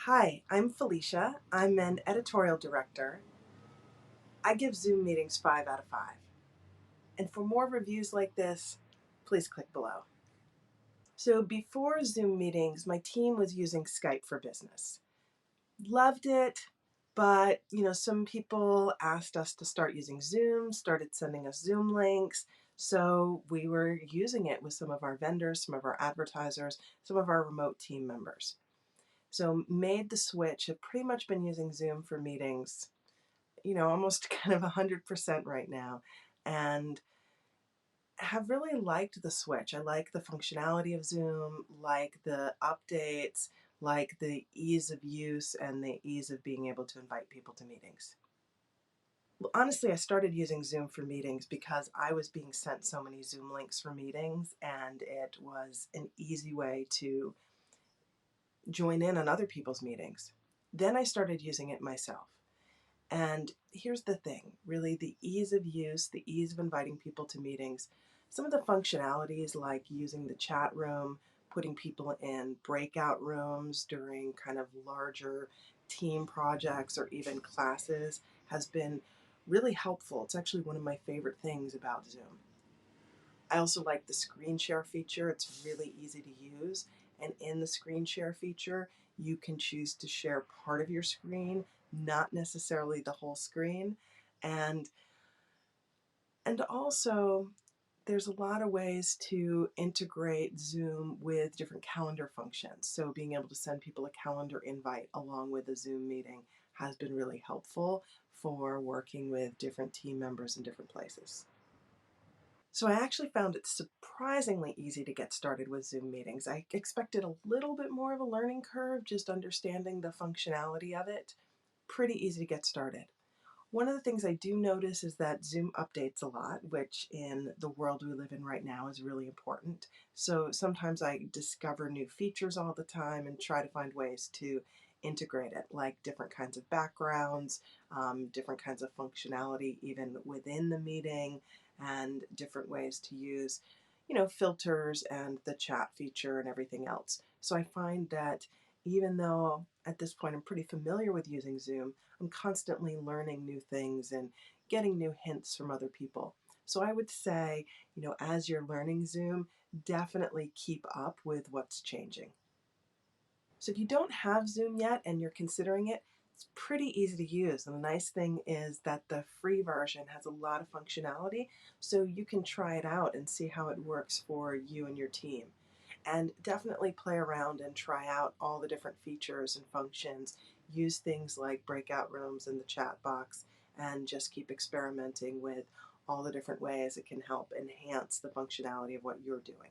Hi, I'm Felicia. I'm an editorial director. I give Zoom meetings 5 out of 5. And for more reviews like this, please click below. So before Zoom meetings, my team was using Skype for Business. Loved it, but some people asked us to start using Zoom, started sending us Zoom links. So we were using it with some of our vendors, some of our advertisers, some of our remote team members. So made the switch, have pretty much been using Zoom for meetings, almost kind of 100% right now, and have really liked the switch. I like the functionality of Zoom, like the updates, like the ease of use and the ease of being able to invite people to meetings. Well, honestly, I started using Zoom for meetings because I was being sent so many Zoom links for meetings, and it was an easy way to join in on other people's meetings. Then I started using it myself. And here's the thing, really the ease of use, the ease of inviting people to meetings, some of the functionalities like using the chat room, putting people in breakout rooms during kind of larger team projects or even classes has been really helpful. It's actually one of my favorite things about Zoom. I also like the screen share feature. It's really easy to use. And in the screen share feature, you can choose to share part of your screen, not necessarily the whole screen. And also there's a lot of ways to integrate Zoom with different calendar functions. So being able to send people a calendar invite along with a Zoom meeting has been really helpful for working with different team members in different places. So I actually found it surprisingly easy to get started with Zoom meetings. I expected a little bit more of a learning curve, just understanding the functionality of it. Pretty easy to get started. One of the things I do notice is that Zoom updates a lot, which in the world we live in right now is really important. So sometimes I discover new features all the time and try to find ways to integrate it, like different kinds of backgrounds, different kinds of functionality even within the meeting, and different ways to use, filters and the chat feature and everything else. So I find that even though at this point I'm pretty familiar with using Zoom, I'm constantly learning new things and getting new hints from other people. So I would say, as you're learning Zoom, definitely keep up with what's changing. So if you don't have Zoom yet and you're considering it, it's pretty easy to use. And the nice thing is that the free version has a lot of functionality, so you can try it out and see how it works for you and your team. And definitely play around and try out all the different features and functions. Use things like breakout rooms in the chat box, and just keep experimenting with all the different ways it can help enhance the functionality of what you're doing.